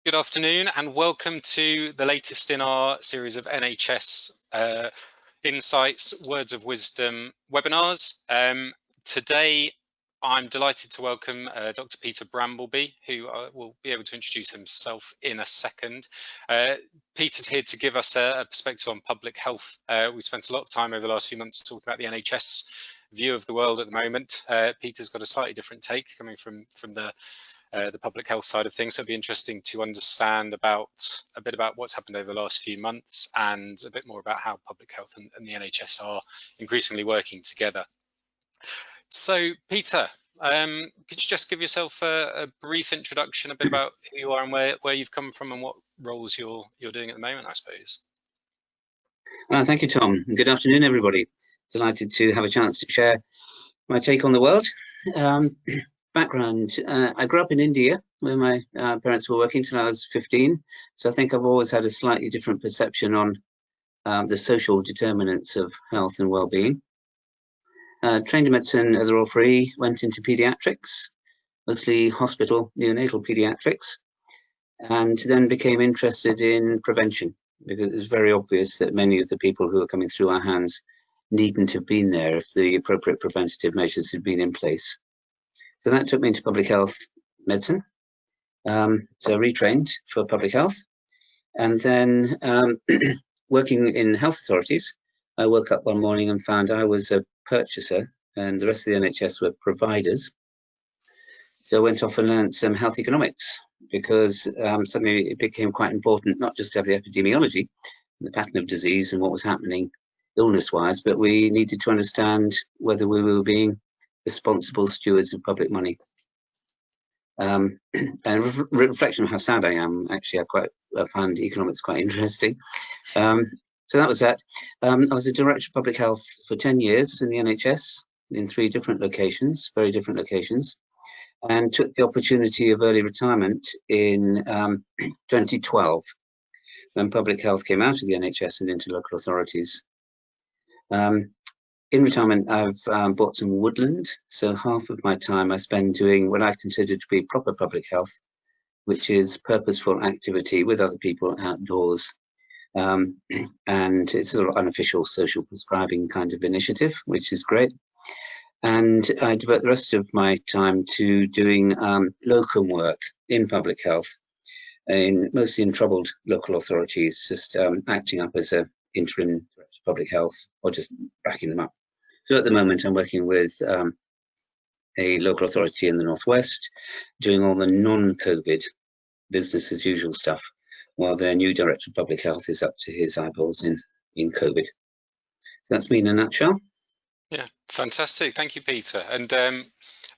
Good afternoon and welcome to the latest in our series of NHS Insights, Words of Wisdom webinars. Today I'm delighted to welcome Dr. Peter Brambleby, who will be able to introduce himself in a second. Peter's here to give us a perspective on public health. We've spent a lot of time over the last few months talking about the NHS view of the world at the moment. Peter's got a slightly different take coming from the public health side of things. So it'd be interesting to understand a bit about what's happened over the last few months and a bit more about how public health and the NHS are increasingly working together. So Peter, could you just give yourself a brief introduction, a bit about who you are and where you've come from and what roles you're doing at the moment, I suppose? Thank you, Tom. Good afternoon, everybody. Delighted to have a chance to share my take on the world. Background, I grew up in India where my parents were working till I was 15, so I think I've always had a slightly different perception on the social determinants of health and well-being. Trained in medicine at the Royal Free, went into paediatrics, mostly hospital neonatal paediatrics, and then became interested in prevention because it was very obvious that many of the people who were coming through our hands needn't have been there if the appropriate preventative measures had been in place. So that took me into public health medicine. So retrained for public health. And then working in health authorities, I woke up one morning and found I was a purchaser and the rest of the NHS were providers. So I went off and learned some health economics because suddenly it became quite important not just to have the epidemiology, the pattern of disease and what was happening illness-wise, but we needed to understand whether we were being responsible stewards of public money. And reflection of how sad I am, actually, I find economics quite interesting. So that was that. I was a director of public health for 10 years in the NHS in 3 different locations, very different locations, and took the opportunity of early retirement in 2012 when public health came out of the NHS and into local authorities. In retirement, I've bought some woodland, so half of my time I spend doing what I consider to be proper public health, which is purposeful activity with other people outdoors. And it's a sort of unofficial social prescribing kind of initiative, which is great. And I devote the rest of my time to doing locum work in public health, mostly in troubled local authorities, just acting up as an interim director of public health or just backing them up. So at the moment, I'm working with a local authority in the Northwest, doing all the non-COVID business as usual stuff, while their new director of public health is up to his eyeballs in COVID. So that's me in a nutshell. Yeah, fantastic. Thank you, Peter. And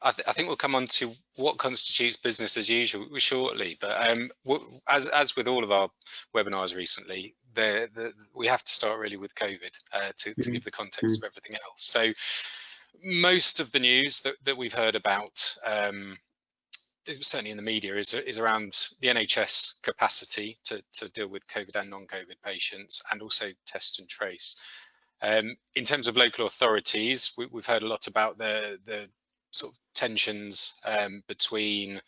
I think we'll come on to what constitutes business as usual shortly. But as with all of our webinars recently, we have to start really with COVID to give the context of everything else. So most of the news that we've heard about, certainly in the media, is around the NHS capacity to deal with COVID and non-COVID patients, and also test and trace. In terms of local authorities, we've heard a lot about the sort of tensions between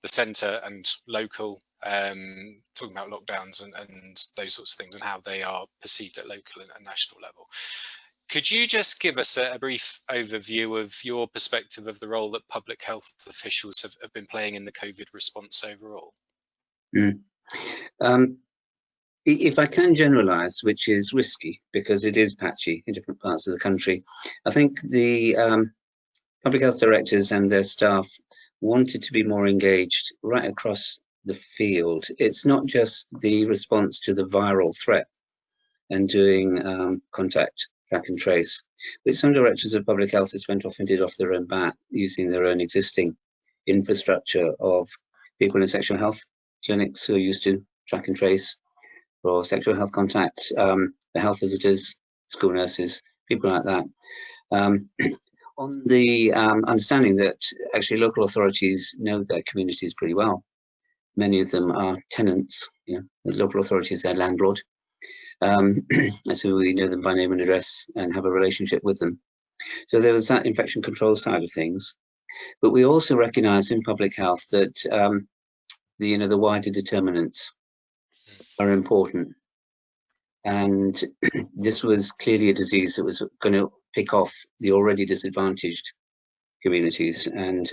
the centre and local, talking about lockdowns and those sorts of things and how they are perceived at local and national level. Could you just give us a brief overview of your perspective of the role that public health officials have been playing in the COVID response overall? If I can generalise, which is risky because it is patchy in different parts of the country, I think the public health directors and their staff wanted to be more engaged right across the field. It's not just the response to the viral threat and doing contact track and trace, but some directors of public health just went off and did off their own bat using their own existing infrastructure of people in sexual health clinics who are used to track and trace for sexual health contacts, the health visitors, school nurses, people like that. On the understanding that actually local authorities know their communities pretty well. Many of them are tenants, the local authority is their landlord. So we know them by name and address and have a relationship with them. So there was that infection control side of things. But we also recognise in public health that the wider determinants are important. And this was clearly a disease that was going to pick off the already disadvantaged communities and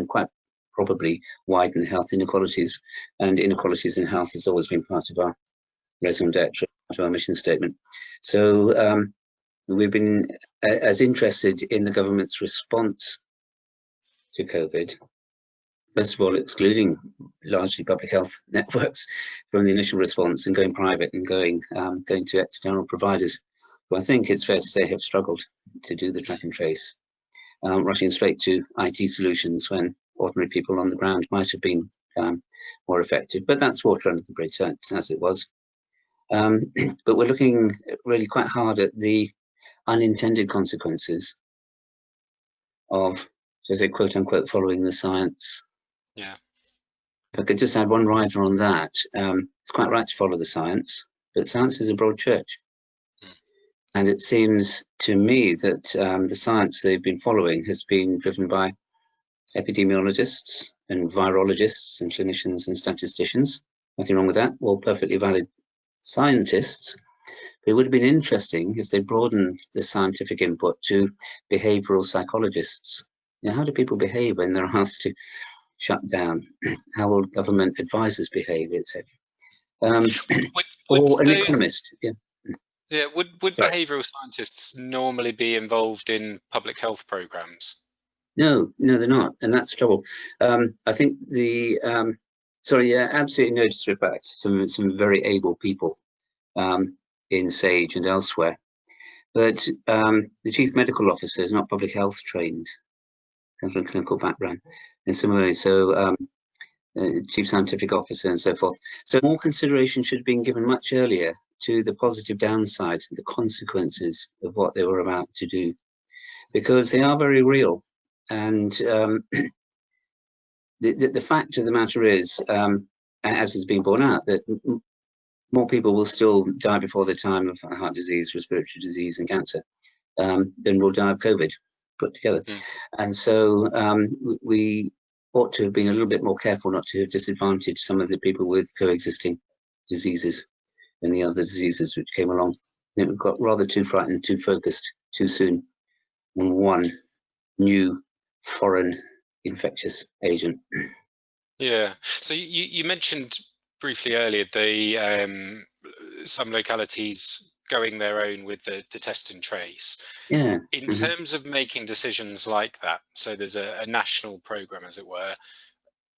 quite probably widen health inequalities. And inequalities in health has always been part of our raison d'etre, part of our mission statement. So we've been as interested in the government's response to COVID. First of all, excluding largely public health networks from the initial response and going private and going to external providers, who I think it's fair to say have struggled to do the track and trace, rushing straight to IT solutions when ordinary people on the ground might have been more effective. But that's water under the bridge, as it was. But we're looking really quite hard at the unintended consequences of, so I say, quote unquote, following the science. Yeah. If I could just add one rider on that, it's quite right to follow the science, but science is a broad church. And it seems to me that the science they've been following has been driven by epidemiologists and virologists and clinicians and statisticians. Nothing wrong with that, all perfectly valid scientists. But it would have been interesting if they broadened the scientific input to behavioral psychologists. How do people behave when they're asked to shut down? How will government advisors behave, etc. Or an economist. Yeah. Yeah. Would behavioural scientists normally be involved in public health programs? No, they're not, and that's the trouble. I think absolutely no disrespect. Some very able people in SAGE and elsewhere, but the chief medical officer is not public health trained, comes from a clinical background in some ways. So chief scientific officer and so forth. So more consideration should have been given much earlier to the positive downside, the consequences of what they were about to do, because they are very real. And the fact of the matter is, as has been borne out, that more people will still die before the time of heart disease, respiratory disease and cancer than will die of COVID put together. And so we ought to have been a little bit more careful not to have disadvantaged some of the people with coexisting diseases and the other diseases which came along. We got rather too frightened, too focused, too soon on one new foreign infectious agent. Yeah. So you mentioned briefly earlier the some localities going their own with the test and trace. Yeah. In terms of making decisions like that, so there's a national program, as it were,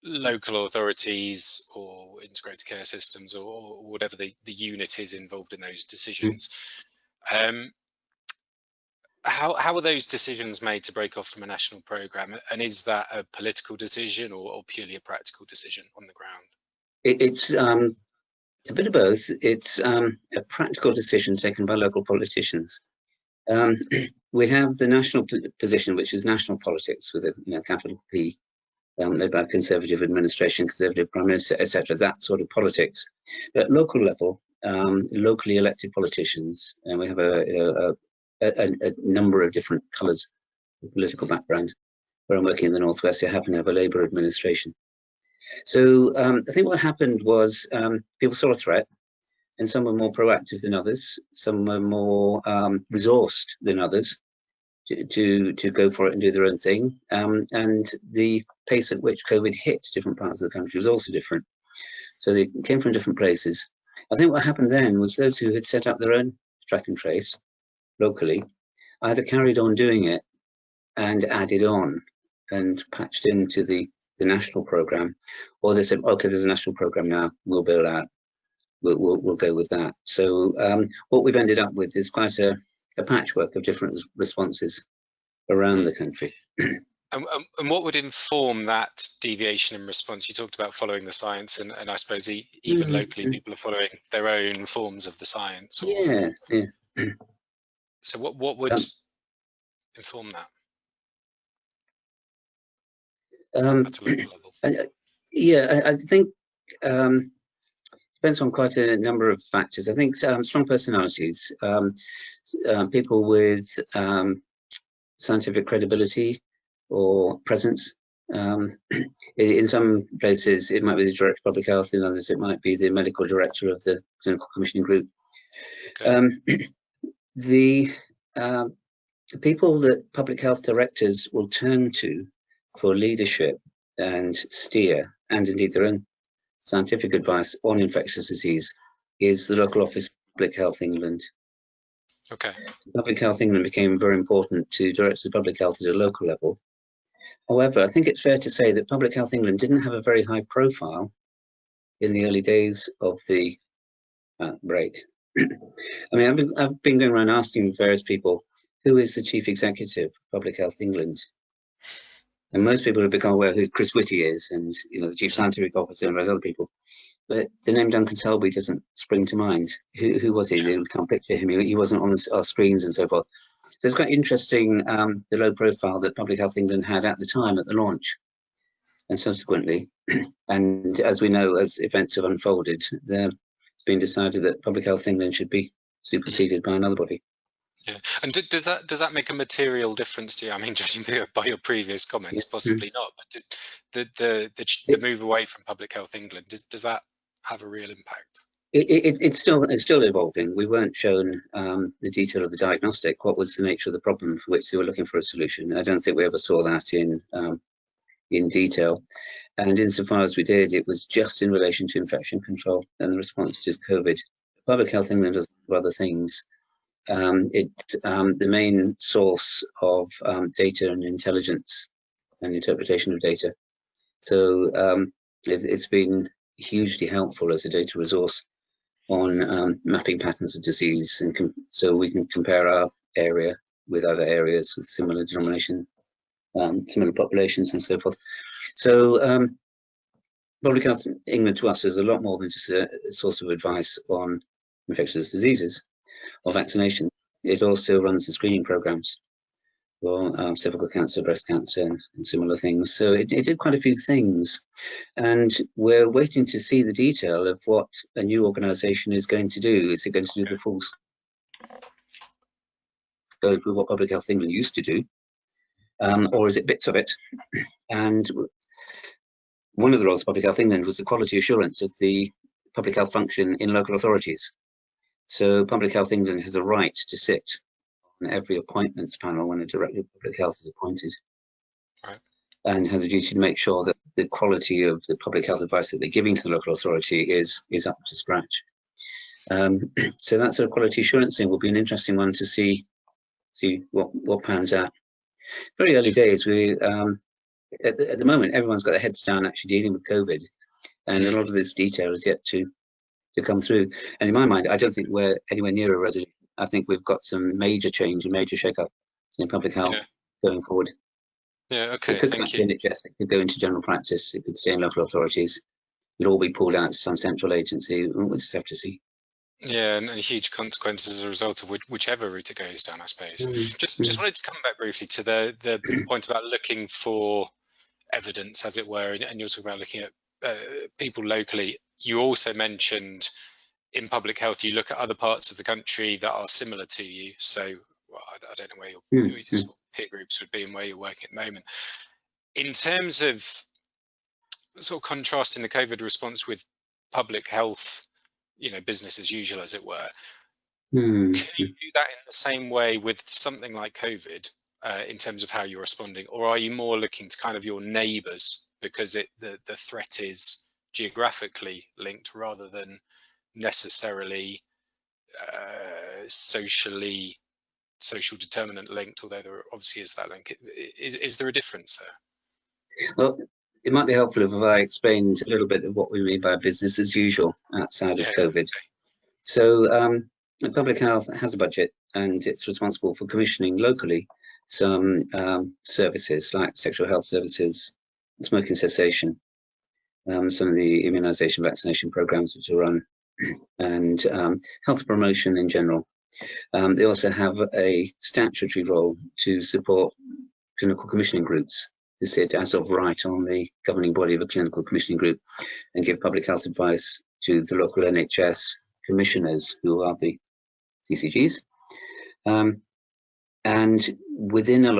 local authorities or integrated care systems or whatever the unit is involved in those decisions. How are those decisions made to break off from a national program, and is that a political decision or purely a practical decision on the ground? It's a bit of both. It's a practical decision taken by local politicians. We have the national position, which is national politics with a capital P, led by Conservative administration, Conservative Prime Minister, etc. That sort of politics. But at local level, locally elected politicians, and we have a number of different colours of political background. Where I'm working in the Northwest, I happen to have a Labour administration. So I think what happened was people saw a threat, and some were more proactive than others. Some were more resourced than others to go for it and do their own thing. And the pace at which COVID hit different parts of the country was also different. So they came from different places. I think what happened then was those who had set up their own track and trace locally either carried on doing it and added on and patched into the national program, or they said, okay, there's a national program now, we'll bail out, we'll go with that. So what we've ended up with is quite a patchwork of different responses around the country. And what would inform that deviation in response? You talked about following the science, and I suppose even locally people are following their own forms of the science. Yeah. So what would inform that? At a local level. I think depends on quite a number of factors. I think strong personalities, people with scientific credibility or presence In some places, it might be the Director of Public Health, in others, it might be the Medical Director of the Clinical Commissioning Group. Okay. The people that public health directors will turn to for leadership and steer, and indeed their own scientific advice on infectious disease, is the local office of Public Health England. Okay. So Public Health England became very important to directors of public health at a local level. However, I think it's fair to say that Public Health England didn't have a very high profile in the early days of the outbreak. I mean, I've been going around asking various people, who is the Chief Executive of Public Health England? And most people have become aware who Chris Whitty is, and the Chief Scientific Officer and various other people. But the name Duncan Selby doesn't spring to mind. Who was he? You can't picture him. He wasn't on our screens and so forth. So it's quite interesting, the low profile that Public Health England had at the time at the launch and subsequently. And as we know, as events have unfolded, it's been decided that Public Health England should be superseded by another body. Yeah, and does that make a material difference to you? I mean, judging by your previous comments, possibly not. But the move away from Public Health England, does that have a real impact? It's still evolving. We weren't shown the detail of the diagnostic. What was the nature of the problem for which they were looking for a solution? I don't think we ever saw that in detail. And insofar as we did, it was just in relation to infection control and the response to COVID. Public Health England does other things. It's the main source of data and intelligence and interpretation of data. So it's been hugely helpful as a data resource on mapping patterns of disease, and so we can compare our area with other areas with similar denomination, similar populations and so forth. So Public Health England to us is a lot more than just a source of advice on infectious diseases or vaccination. It also runs the screening programs for cervical cancer, breast cancer, and similar things. So it did quite a few things, and we're waiting to see the detail of what a new organisation is going to do. Is it going to do the full scope of what Public Health England used to do, or is it bits of it? And one of the roles of Public Health England was the quality assurance of the public health function in local authorities. So Public Health England has a right to sit on every appointments panel when a Director of Public Health is appointed, right, and has a duty to make sure that the quality of the public health advice that they're giving to the local authority is up to scratch. So that sort of quality assurance thing will be an interesting one to see what pans out. Very early days. We at the moment, everyone's got their heads down actually dealing with COVID, and a lot of this detail is yet to come through. And in my mind, I don't think we're anywhere near a resolution. I think we've got some major change and major shake-up in public health going forward. Yeah, okay, it could go to NHS, it could go into general practice, it could stay in local authorities. It'll all be pulled out to some central agency. We'll just have to see. Yeah, and huge consequences as a result of whichever route it goes down, I suppose. Just wanted to come back briefly to the point about looking for evidence, as it were, and you're talking about looking at people locally. You also mentioned in public health, you look at other parts of the country that are similar to you. So, well, I don't know where your sort of peer groups would be and where you're working at the moment. In terms of sort of contrasting the COVID response with public health, business as usual, as it were, can you do that in the same way with something like COVID in terms of how you're responding, or are you more looking to kind of your neighbours because the threat is geographically linked rather than necessarily social determinant linked, although there obviously is that link? Is there a difference there? Well, it might be helpful if I explained a little bit of what we mean by business as usual outside of COVID. Okay. So public health has a budget, and it's responsible for commissioning locally some services like sexual health services, smoking cessation, some of the immunisation vaccination programs which are run, and health promotion in general. They also have a statutory role to support clinical commissioning groups to sit as of right on the governing body of a clinical commissioning group and give public health advice to the local NHS commissioners, who are the CCGs. And within a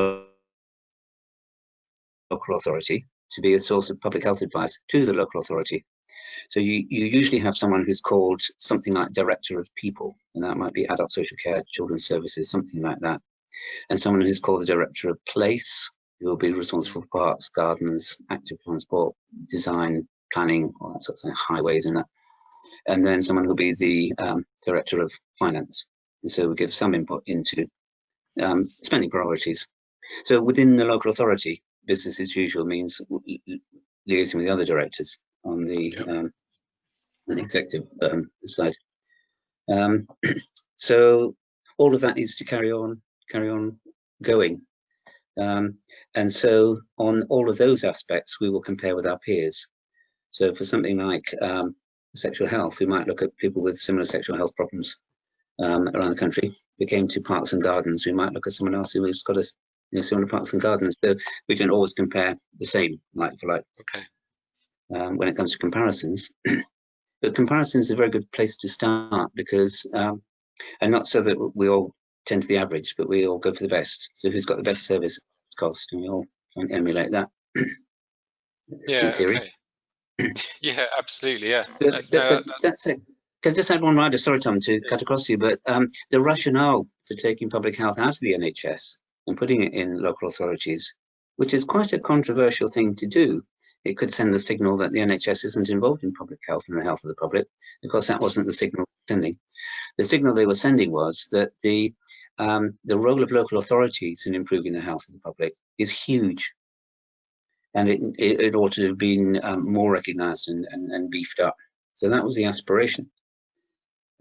local authority, to be a source of public health advice to the local authority. So you usually have someone who's called something like Director of People, and that might be Adult Social Care, Children's Services, something like that. And someone who's called the Director of Place, who will be responsible for parks, gardens, active transport, design, planning, all that sort of thing, highways and that. And then someone who'll be the Director of Finance. And so we give some input into spending priorities. So within the local authority, business as usual means liaising with the other directors on the executive side. So all of that needs to carry on going. And so on all of those aspects, we will compare with our peers. So for something like sexual health, we might look at people with similar sexual health problems around the country. If we came to parks and gardens, we might look at someone else who's got similar parks and gardens. So we don't always compare the same, like for like. Okay. When it comes to comparisons, but comparisons is a very good place to start because, and not so that we all tend to the average, but we all go for the best. So who's got the best service cost, and we all try and emulate that. Yeah. Theory. Okay. Yeah, absolutely. Yeah. But that's it. Can I just add one rider? Sorry, Tom, to cut across you, but the rationale for taking public health out of the NHS and putting it in local authorities, which is quite a controversial thing to do. It could send the signal that the NHS isn't involved in public health and the health of the public. Of course, that wasn't the signal sending. The signal they were sending was that the role of local authorities in improving the health of the public is huge, and it ought to have been more recognised and beefed up. So that was the aspiration.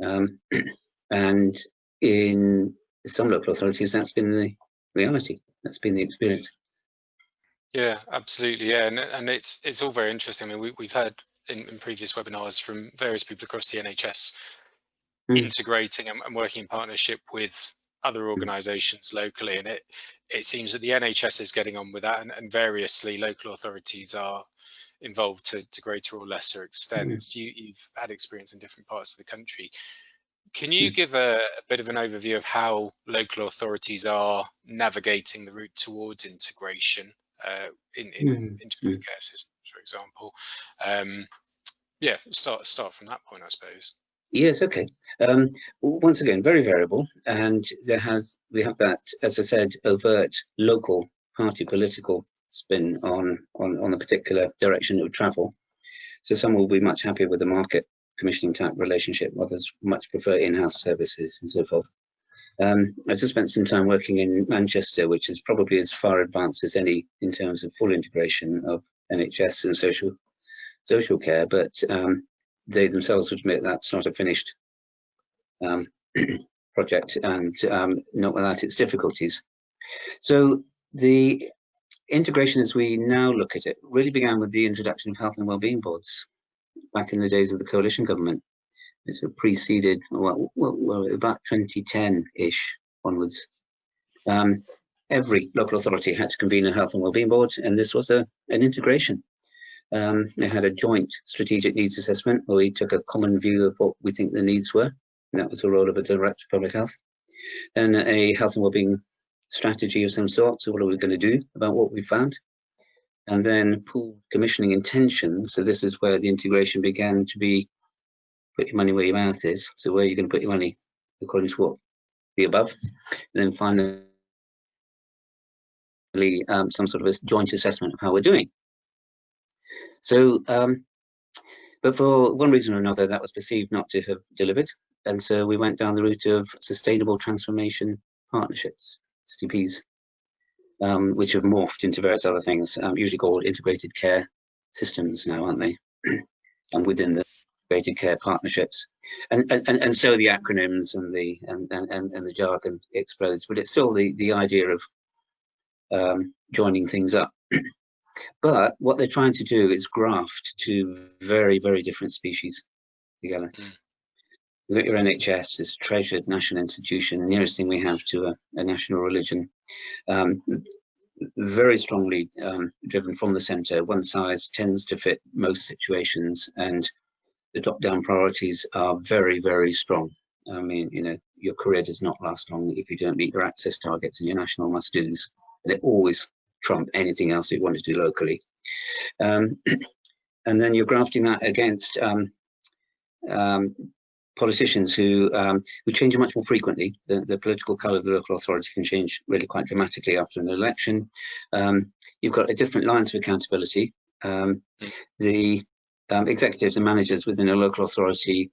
And in some local authorities, that's been the reality. That's been the experience. Yeah, absolutely. Yeah, and it's all very interesting. I mean, we've heard in previous webinars from various people across the NHS integrating and working in partnership with other organisations locally, and it seems that the NHS is getting on with that, and variously local authorities are involved to greater or lesser extents. You've had experience in different parts of the country. Can you give a bit of an overview of how local authorities are navigating the route towards integration in integrated care systems, for example? Yeah, start from that point, I suppose. Yes, okay. Once again, very variable, and we have that, as I said, overt local party political spin on a particular direction of travel. So some will be much happier with the market commissioning type relationship, others much prefer in-house services and so forth. I just spent some time working in Manchester, which is probably as far advanced as any in terms of full integration of NHS and social care, but they themselves would admit that's not a finished project, and not without its difficulties. So the integration, as we now look at it, really began with the introduction of health and wellbeing boards back in the days of the coalition government. It preceded, well, about 2010-ish onwards. Every local authority had to convene a health and wellbeing board, and this was an integration. They had a joint strategic needs assessment where we took a common view of what we think the needs were, and that was the role of a director of public health. Then a health and wellbeing strategy of some sort, so what are we going to do about what we found? And then pooled commissioning intentions, so this is where the integration began to be put your money where your mouth is, so where you're going to put your money according to what the above, and then finally some sort of a joint assessment of how we're doing. So, but for one reason or another, that was perceived not to have delivered, and so we went down the route of sustainable transformation partnerships, STPs, which have morphed into various other things, usually called integrated care systems now, aren't they? And within the integrated care partnerships, and so the acronyms and the jargon explodes, but it's still the idea of joining things up. But what they're trying to do is graft two very, very different species together. You've got your NHS, this treasured national institution, nearest thing we have to a national religion, very strongly driven from the centre. One size tends to fit most situations, and the top-down priorities are very, very strong. I mean, you know, your career does not last long if you don't meet your access targets and your national must-dos. They always trump anything else you want to do locally. And then you're grafting that against politicians who change much more frequently. The political colour of the local authority can change really quite dramatically after an election. You've got different lines of accountability. The executives and managers within a local authority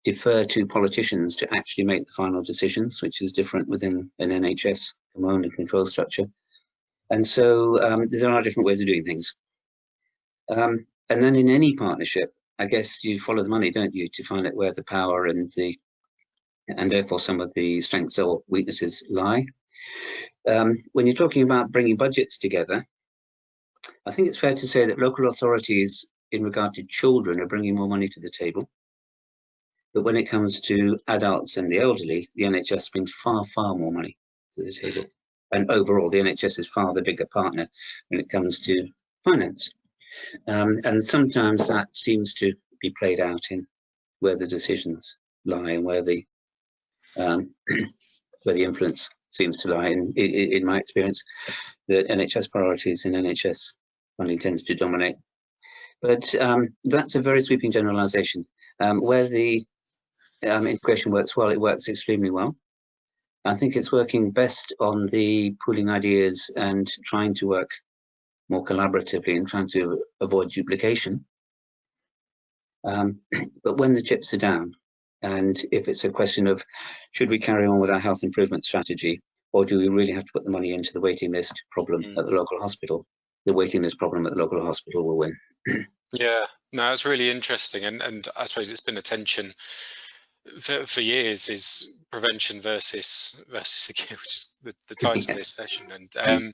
defer to politicians to actually make the final decisions, which is different within an NHS command and control structure. And so there are different ways of doing things. And then in any partnership, I guess you follow the money, don't you, to find out where the power and therefore some of the strengths or weaknesses lie. When you're talking about bringing budgets together, I think it's fair to say that local authorities in regard to children are bringing more money to the table. But when it comes to adults and the elderly, the NHS brings far, far more money to the table. And overall, the NHS is far the bigger partner when it comes to finance. And sometimes that seems to be played out in where the decisions lie and where the influence seems to lie. In my experience, the NHS priorities and NHS funding tends to dominate. But that's a very sweeping generalisation. Where the integration works well, it works extremely well. I think it's working best on the pooling ideas and trying to work more collaboratively and trying to avoid duplication. But when the chips are down, and if it's a question of should we carry on with our health improvement strategy, or do we really have to put the money into the waiting list problem at the local hospital, the waiting list problem at the local hospital will win. Yeah, no, it's really interesting, and I suppose it's been a tension for years, is prevention versus the cure, which is the title of this session. And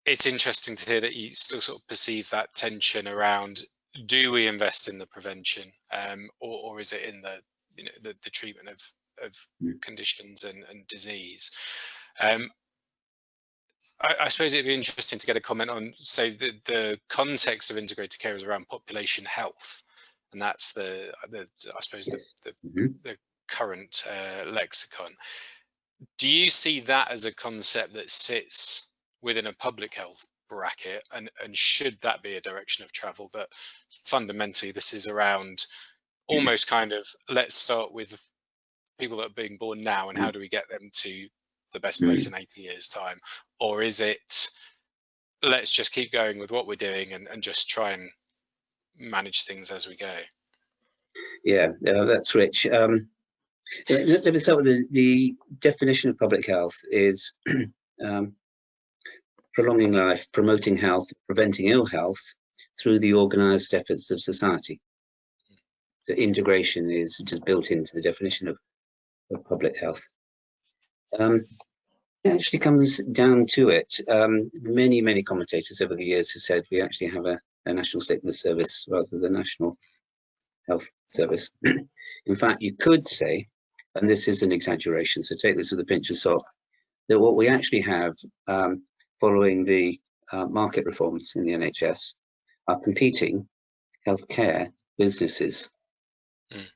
it's interesting to hear that you still sort of perceive that tension around, do we invest in the prevention, or is it in the treatment of conditions and disease? I suppose it'd be interesting to get a comment on, so the context of integrated care is around population health, and that's I suppose the current lexicon. Do you see that as a concept that sits within a public health bracket, and should that be a direction of travel, that fundamentally this is around almost kind of, let's start with people that are being born now and how do we get them to the best place in 80 years time? Or is it, let's just keep going with what we're doing and just try and manage things as we go? Yeah, that's rich. Let me start with the definition of public health is prolonging life, promoting health, preventing ill health through the organised efforts of society. So integration is just built into the definition of public health. It actually comes down to it. Many commentators over the years have said we actually have a national sickness service rather than national health service. In fact, you could say, and this is an exaggeration, so take this with a pinch of salt, that what we actually have following the market reforms in the NHS are competing healthcare businesses,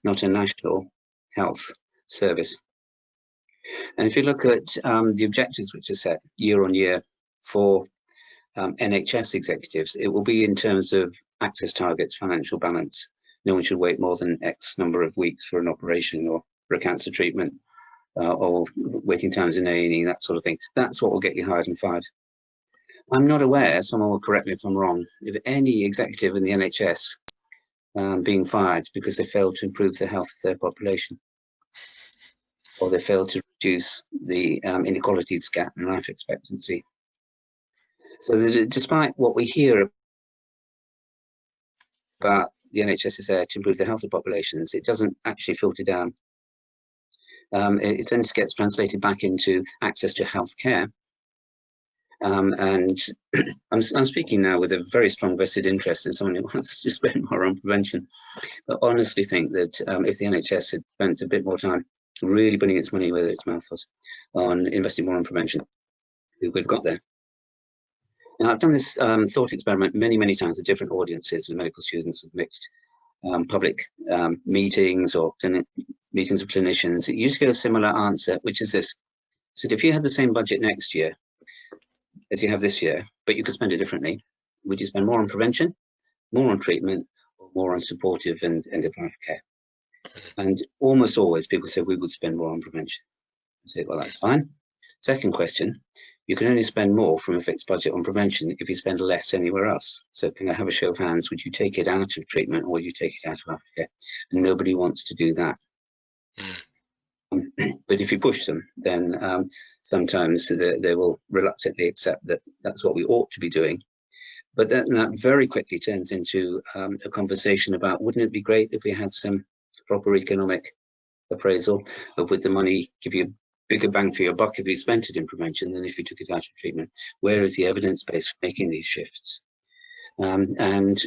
not a national health service. And if you look at the objectives which are set year on year for NHS executives, it will be in terms of access targets, financial balance. No one should wait more than X number of weeks for an operation or for a cancer treatment, or waiting times in A&E, that sort of thing. That's what will get you hired and fired. I'm not aware, someone will correct me if I'm wrong, of any executive in the NHS being fired because they failed to improve the health of their population, or they failed to reduce the inequalities gap in life expectancy. So despite what we hear about the NHS is there to improve the health of populations, it doesn't actually filter down. It then gets translated back into access to health care. And I'm speaking now with a very strong vested interest in someone who wants to spend more on prevention. But honestly think that if the NHS had spent a bit more time really putting its money where its mouth was on investing more on prevention, we've got there. Now, I've done this thought experiment many times with different audiences, with medical students, with mixed public meetings or meetings of clinicians. You just get a similar answer, which is this. So if you had the same budget next year as you have this year, but you could spend it differently, Would you spend more on prevention, more on treatment, or more on supportive and end-of-life care? And almost always people say we would spend more on prevention. I say, well, that's fine. Second question, you can only spend more from a fixed budget on prevention if you spend less anywhere else. So can I have a show of hands? Would you take it out of treatment or would you take it out of aftercare? And nobody wants to do that. But if you push them, then sometimes they will reluctantly accept that that's what we ought to be doing. But then that very quickly turns into a conversation about, wouldn't it be great if we had some proper economic appraisal of, would the money give you bigger bang for your buck if you spent it in prevention than if you took it out of treatment? Where is the evidence base for making these shifts? And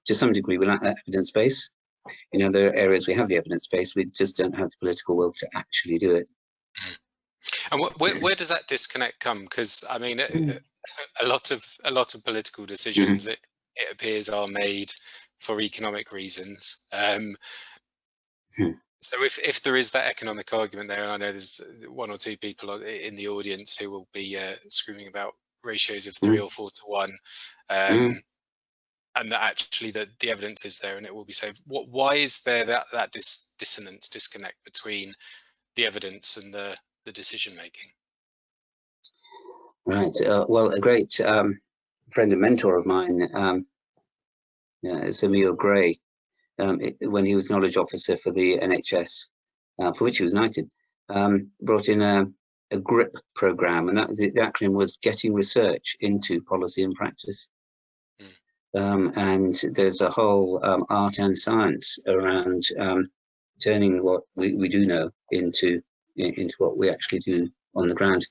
to some degree, we lack that evidence base. In other areas, we have the evidence base, we just don't have the political will to actually do it. And where does that disconnect come? Because I mean, a lot of political decisions, it appears, are made for economic reasons. So if there is that economic argument there, and I know there's one or two people in the audience who will be screaming about ratios of 3 or 4 to 1, and that actually the evidence is there and it will be saved. Why is there that disconnect between the evidence and the decision making? Right. Well, a great friend and mentor of mine, Samuel Gray, when he was knowledge officer for the NHS, for which he was knighted, brought in a GRIP program, and the acronym was Getting Research into Policy and Practice. And there's a whole art and science around turning what we do know into what we actually do on the ground.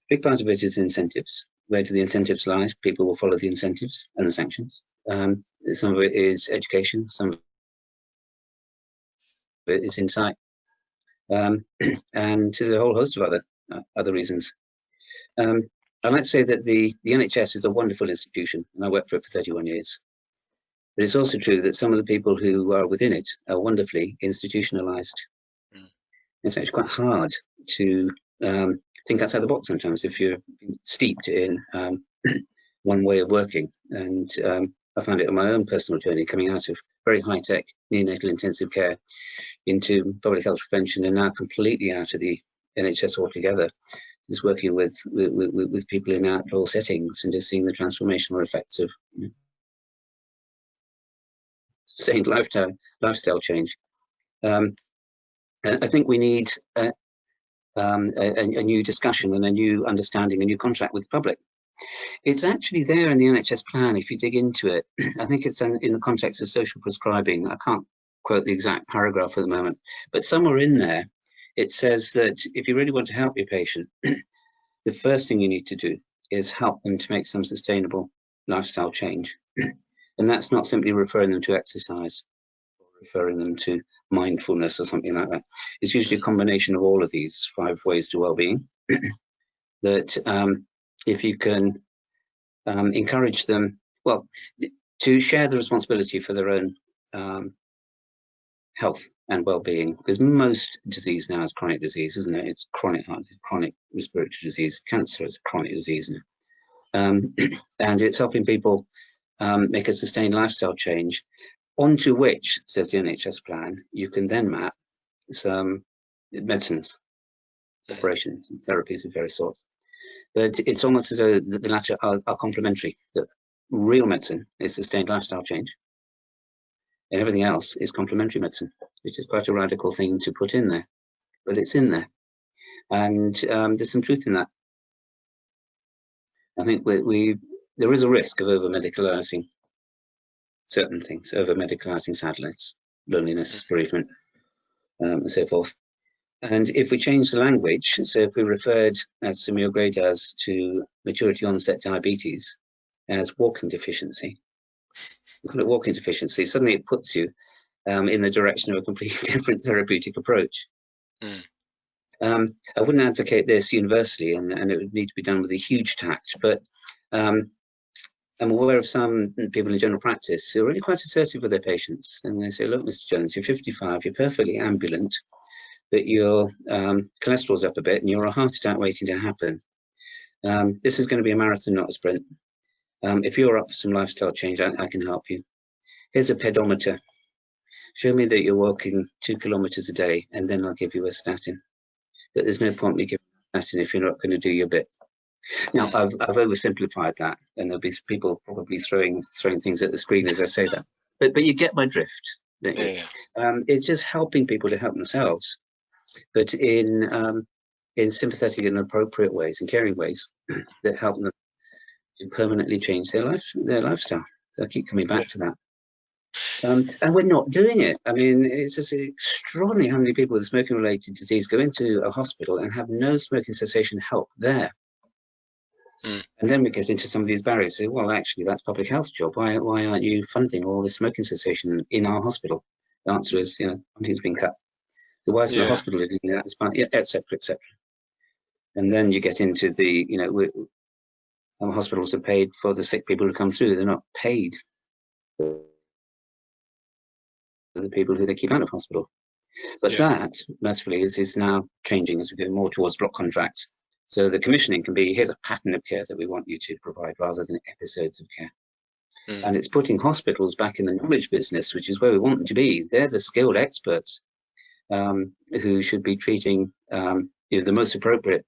Big part of it is incentives. Where do the incentives lie? People will follow the incentives and the sanctions. Some of it is education, some of it is insight, and there's a whole host of other reasons. I'd like to say that the NHS is a wonderful institution, and I worked for it for 31 years. But it's also true that some of the people who are within it are wonderfully institutionalized. It's actually quite hard to think outside the box sometimes if you're steeped in one way of working. And I found it on my own personal journey, coming out of very high-tech neonatal intensive care into public health prevention, and now completely out of the NHS altogether. Is working with people in outdoor settings and just seeing the transformational effects of sustained lifestyle change. And I think we need a new discussion and a new understanding, a new contract with the public. It's actually there in the NHS plan if you dig into it. I think it's in the context of social prescribing. I can't quote the exact paragraph at the moment, but somewhere in there it says that if you really want to help your patient, the first thing you need to do is help them to make some sustainable lifestyle change. And that's not simply referring them to exercise or referring them to mindfulness or something like that. It's usually a combination of all of these 5 ways to well-being that if you can encourage them, well, to share the responsibility for their own health and well-being, because most disease now is chronic disease, isn't it? It's chronic heart, it's chronic respiratory disease. Cancer is a chronic disease now, and it's helping people make a sustained lifestyle change, onto which, says the NHS plan, you can then map some medicines, operations, and therapies of various sorts. But it's almost as though the latter are complementary. That real medicine is sustained lifestyle change, and everything else is complementary medicine, which is quite a radical thing to put in there, but it's in there. And there's some truth in that. I think there is a risk of over-medicalising certain things, over-medicalising satellites, loneliness, bereavement, and so forth. And if we change the language, so if we referred, as Samuel Gray does, to maturity onset diabetes as walking deficiency, we call it walking deficiency, suddenly it puts you in the direction of a completely different therapeutic approach. I wouldn't advocate this universally, and it would need to be done with a huge tact, but I'm aware of some people in general practice who are really quite assertive with their patients, and they say, look, Mr. Jones, you're 55, you're perfectly ambulant, but your cholesterol's up a bit and you're a heart attack waiting to happen. This is going to be a marathon, not a sprint. If you're up for some lifestyle change, I can help you. Here's a pedometer. Show me that you're walking 2 kilometers a day, and then I'll give you a statin. But there's no point me giving you a statin if you're not going to do your bit. Now, I've oversimplified that, and there'll be people probably throwing things at the screen as I say that. But you get my drift. Yeah. It's just helping people to help themselves, but in sympathetic and appropriate ways and caring ways that help them to permanently change their lifestyle. So I keep coming back to that. And we're not doing it. I mean, it's just extraordinary how many people with smoking-related disease go into a hospital and have no smoking cessation help there. And then we get into some of these barriers. So, well, actually, that's public health's job. Why aren't you funding all this smoking cessation in our hospital? The answer is, funding's been cut. So why is the hospital doing that? Et cetera, et cetera. And then you get into the, our hospitals are paid for the sick people who come through. They're not paid for the people who they keep out of hospital. But that, mercifully, is now changing as we go more towards block contracts. So the commissioning can be, here's a pattern of care that we want you to provide rather than episodes of care. And it's putting hospitals back in the knowledge business, which is where we want them to be. They're the skilled experts who should be treating the most appropriate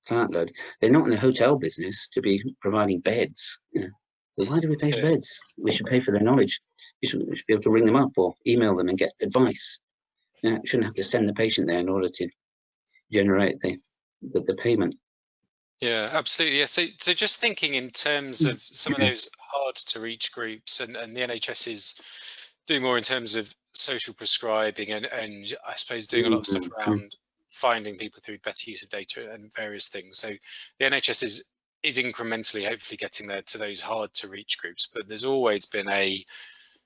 client load. They're not in the hotel business to be providing beds. So why do we pay for beds? We should pay for their knowledge. We should be able to ring them up or email them and get advice. We shouldn't have to send the patient there in order to generate the payment. Yeah, absolutely. Yeah. So just thinking in terms of some of those hard to reach groups, and the NHS is doing more in terms of social prescribing and I suppose doing a lot of stuff around finding people through better use of data and various things. So the NHS is incrementally hopefully getting there to those hard to reach groups, but there's always been a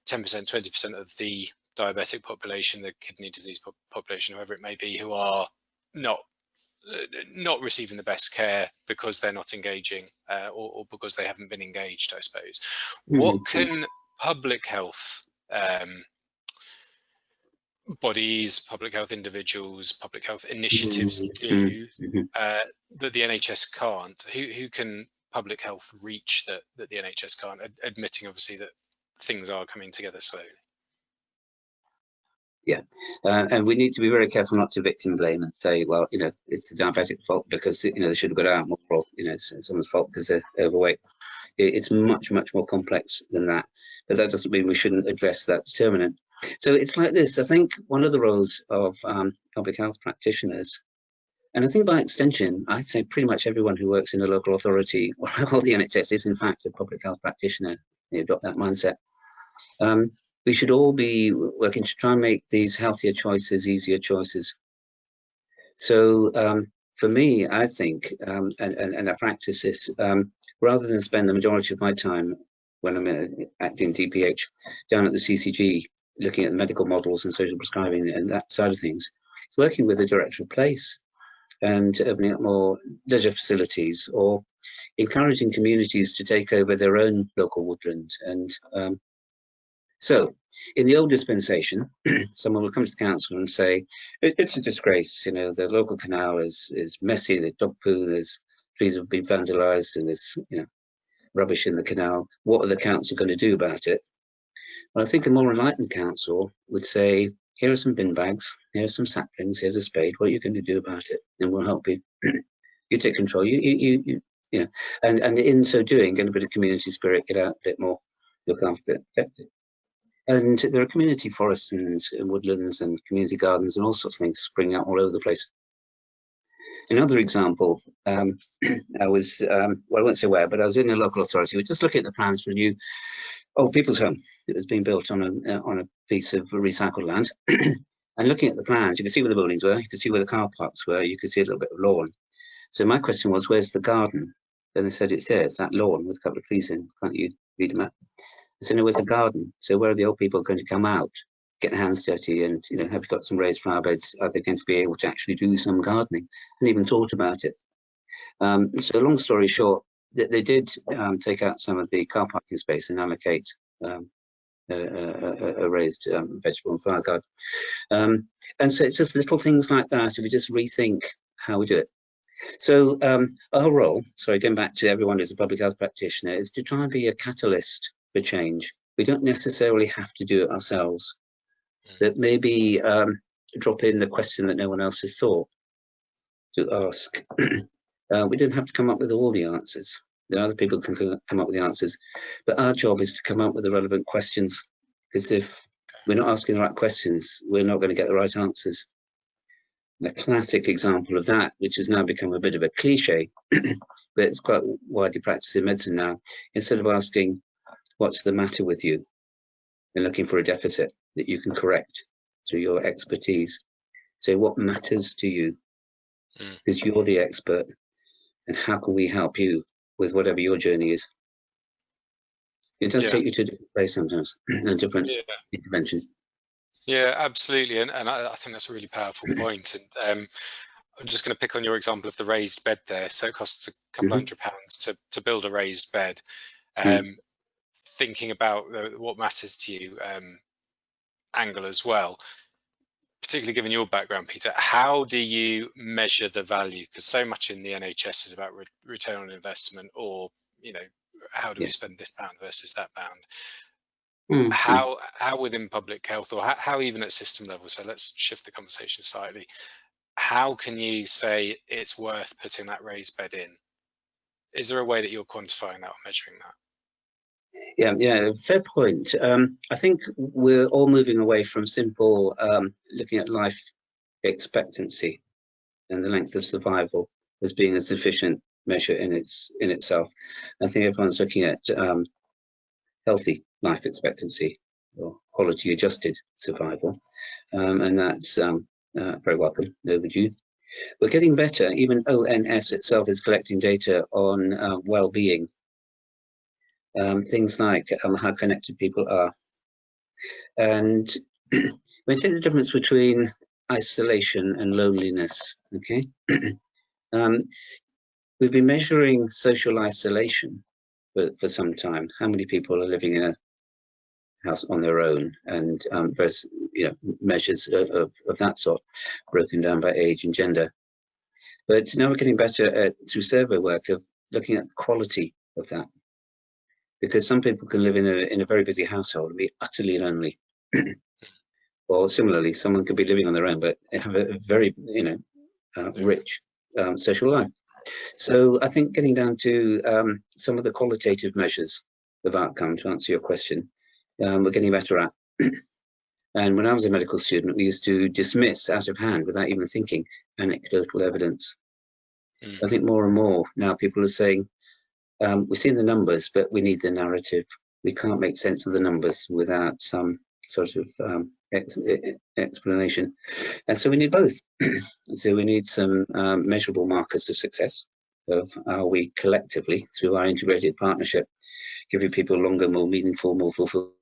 10%, 20% of the diabetic population, the kidney disease population, whoever it may be, who are not receiving the best care because they're not engaging or because they haven't been engaged, I suppose. What can public health bodies, public health individuals, public health initiatives do that the NHS can't? Who can public health reach that the NHS can't, admitting obviously that things are coming together slowly? Yeah, and we need to be very careful not to victim blame and say, well, it's the diabetic fault because they should have got out more, or it's someone's fault because they're overweight. It's much, much more complex than that, but that doesn't mean we shouldn't address that determinant. So it's like this. I think one of the roles of public health practitioners, and I think by extension, I'd say pretty much everyone who works in a local authority or the NHS is in fact a public health practitioner. They adopt that mindset. We should all be working to try and make these healthier choices easier choices. So for me, I think, and I practice this, rather than spend the majority of my time when I'm acting DPH down at the CCG, looking at the medical models and social prescribing and that side of things, it's working with the director of place and opening up more leisure facilities or encouraging communities to take over their own local woodland. And so in the old dispensation, someone will come to the council and say, it's a disgrace, the local canal is messy, there's dog poo, there's trees have been vandalized and there's rubbish in the canal. What are the council going to do about it? Well, I think a more enlightened council would say, here are some bin bags, here are some saplings, here's a spade, what are you going to do about it? And we'll help you. You take control, and in so doing, get a bit of community spirit, get out a bit more, look after it, protect it. And there are community forests and woodlands and community gardens and all sorts of things springing up all over the place. Another example, I was, well, I won't say where, but I was in a local authority. We were just looking at the plans for a new old people's home that was being built on a piece of recycled land. And looking at the plans, you could see where the buildings were, you could see where the car parks were, you could see a little bit of lawn. So my question was, where's the garden? Then they said, it's there, it's that lawn with a couple of trees in. Can't you read them out? I said, no, where's the garden? So where are the old people going to come out, get their hands dirty, and have you got some raised flower beds? Are they going to be able to actually do some gardening? And even thought about it. So long story short, they did take out some of the car parking space and allocate a raised vegetable and flower garden. And so it's just little things like that. If we just rethink how we do it. So our role, sorry, going back to everyone as a public health practitioner, is to try and be a catalyst for change. We don't necessarily have to do it ourselves, but maybe drop in the question that no one else has thought to ask. We don't have to come up with all the answers. There are other people who can come up with the answers, but our job is to come up with the relevant questions, because if we're not asking the right questions, we're not going to get the right answers. The classic example of that, which has now become a bit of a cliche, but it's quite widely practiced in medicine now, instead of asking, what's the matter with you, and looking for a deficit that you can correct through your expertise, say, what matters to you? Because you're the expert, and how can we help you with whatever your journey is? It does take you to a different place sometimes, a different intervention. Yeah, absolutely, and I think that's a really powerful point. And I'm just going to pick on your example of the raised bed there. So it costs a couple £100 to build a raised bed. Thinking about what matters to you angle as well, particularly given your background, Peter, how do you measure the value? Because so much in the NHS is about return on investment, or, you know, how do we spend this pound versus that pound? How within public health, or how even at system level, so let's shift the conversation slightly, how can you say it's worth putting that raised bed in? Is there a way that you're quantifying that or measuring that? Yeah, fair point. I think we're all moving away from simple looking at life expectancy and the length of survival as being a sufficient measure in itself. I think everyone's looking at healthy life expectancy or quality adjusted survival, and that's very welcome, overdue. We're getting better. Even ONS itself is collecting data on well-being. Things like how connected people are. And we take the difference between isolation and loneliness, okay? We've been measuring social isolation for some time. How many people are living in a house on their own, and various measures of that sort, broken down by age and gender. But now we're getting better at, through survey work, of looking at the quality of that. Because some people can live in a very busy household and be utterly lonely. Or similarly, someone could be living on their own but have a very rich social life. So I think getting down to some of the qualitative measures of outcome, to answer your question, we're getting better at. And when I was a medical student, we used to dismiss out of hand, without even thinking, anecdotal evidence. I think more and more now people are saying, we're seeing the numbers, but we need the narrative. We can't make sense of the numbers without some sort of explanation. And so we need both. So we need some measurable markers of success of how we collectively, through our integrated partnership, giving people longer, more meaningful, more fulfilled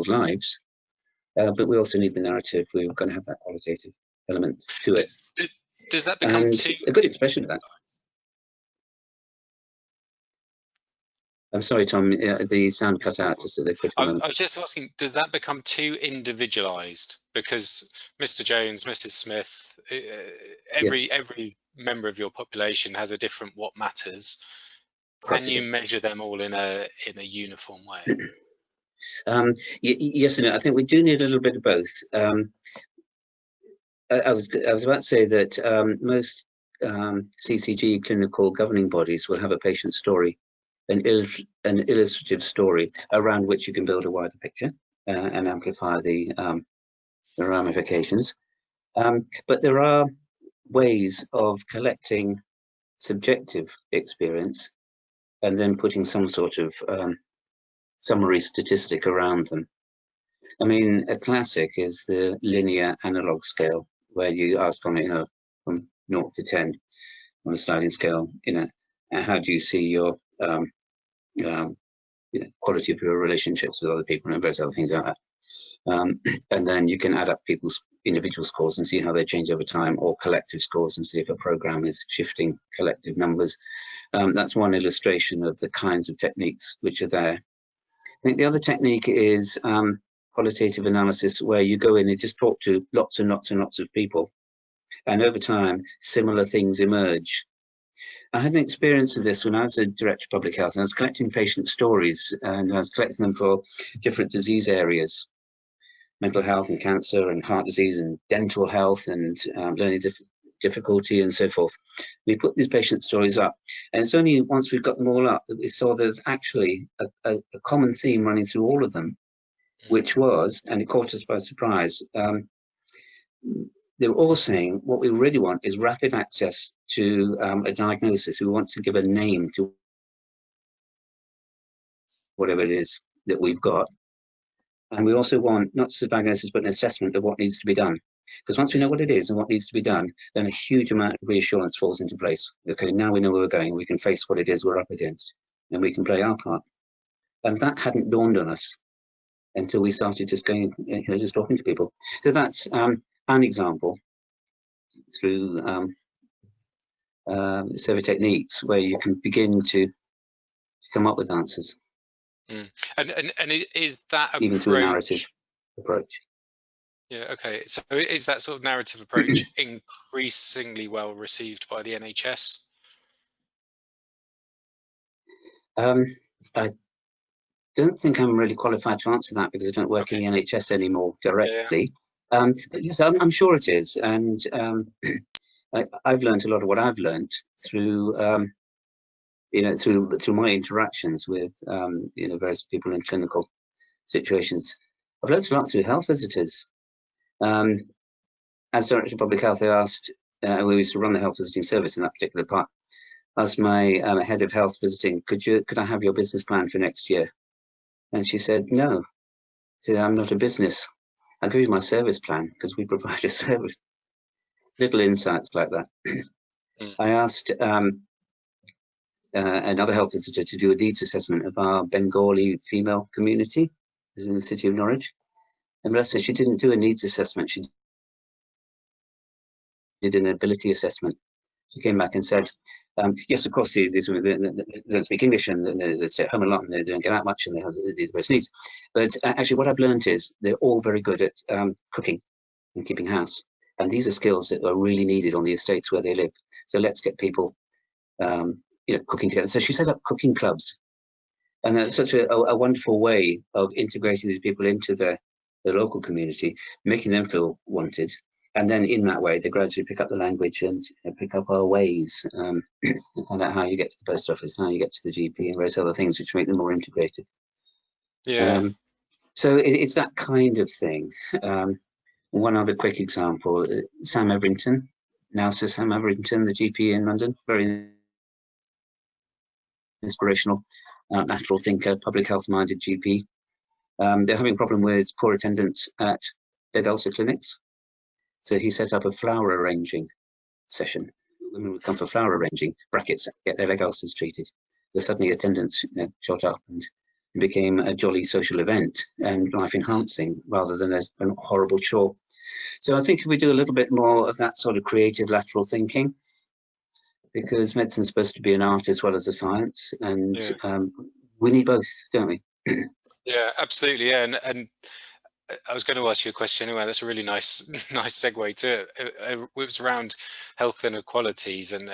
lives. But we also need the narrative. We're going to have that qualitative element to it. Does that become a good expression of that? I'm sorry, Tom, the sound cut out just at the critical moment. I was just asking, does that become too individualized? Because Mr. Jones, Mrs. Smith, every member of your population has a different what matters. Can you measure them all in a uniform way? Yes and no. I think we do need a little bit of both. I was about to say that most CCG clinical governing bodies will have a patient story, an illustrative story around which you can build a wider picture and amplify the ramifications. But there are ways of collecting subjective experience and then putting some sort of summary statistic around them. I mean, a classic is the linear analog scale, where you ask on it, from 0 to 10 on a sliding scale, how do you see your quality of your relationships with other people and various other things like that. And then you can add up people's individual scores and see how they change over time, or collective scores and see if a program is shifting collective numbers. That's one illustration of the kinds of techniques which are there. I think the other technique is qualitative analysis, where you go in and just talk to lots and lots and lots of people And over time, similar things emerge. I had an experience of this when I was a director of public health, and I was collecting patient stories, and I was collecting them for different disease areas, mental health and cancer and heart disease and dental health and learning difficulty and so forth. We put these patient stories up, and it's only once we've got them all up that we saw there's actually a common theme running through all of them, which was, and it caught us by surprise, they were all saying what we really want is rapid access to a diagnosis. We want to give a name to whatever it is that we've got. And we also want not just a diagnosis, but an assessment of what needs to be done. Because once we know what it is and what needs to be done, then a huge amount of reassurance falls into place. Okay, now we know where we're going, we can face what it is we're up against, and we can play our part. And that hadn't dawned on us until we started just going, just talking to people. So that's an example through survey techniques where you can begin to come up with answers. And is that approach, even through a narrative approach? Yeah, okay. So is that sort of narrative approach increasingly well received by the NHS? I don't think I'm really qualified to answer that because I don't work in the NHS anymore directly. Yeah. But yes, I'm sure it is, and I've learned a lot of what I've learned through through my interactions with various people in clinical situations. I've learned a lot through health visitors. As Director of Public Health, I asked, we used to run the health visiting service in that particular part, asked my head of health visiting, could I have your business plan for next year? And she said, no. I said, I'm not a business. I'll give you my service plan because we provide a service. Little insights like that. I asked another health visitor to do a needs assessment of our Bengali female community, is in the city of Norwich. And bless her, she didn't do a needs assessment. She did an ability assessment. She came back and said, yes, of course, these women they don't speak English and they stay at home a lot and they don't get out much and they have the various needs. But actually what I've learned is they're all very good at cooking and keeping house. And these are skills that are really needed on the estates where they live. So let's get people cooking together. So she set up cooking clubs. And that's such a wonderful way of integrating these people into the local community, making them feel wanted. And then in that way, they gradually pick up the language and pick up our ways, and find out how you get to the post office, how you get to the GP, and various other things which make them more integrated. Yeah. So it's that kind of thing. One other quick example, Sam Everington, now Sir Sam Everington, the GP in London, very inspirational, lateral thinker, public health minded GP. They're having a problem with poor attendance at lead ulcer clinics. So he set up a flower arranging session. Women would come for flower arranging, brackets, get their leg ulcers treated. So suddenly attendance shot up and became a jolly social event and life enhancing rather than a horrible chore. So I think if we do a little bit more of that sort of creative lateral thinking, because medicine's supposed to be an art as well as a science, and we need both, don't we? Yeah, absolutely. Yeah, and I was going to ask you a question anyway. That's a really nice segue to it. It was around health inequalities, and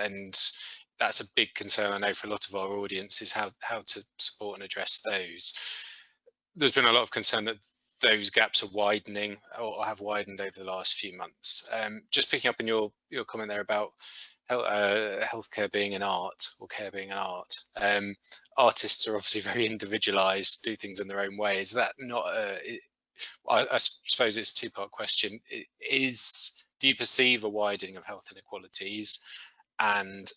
that's a big concern I know for a lot of our audience, is how to support and address those. There's been a lot of concern that those gaps are widening or have widened over the last few months. Just picking up on your comment there about healthcare being an art, or care being an art. Artists are obviously very individualized, do things in their own way. Is that not I suppose it's a two-part question. Do you perceive a widening of health inequalities, and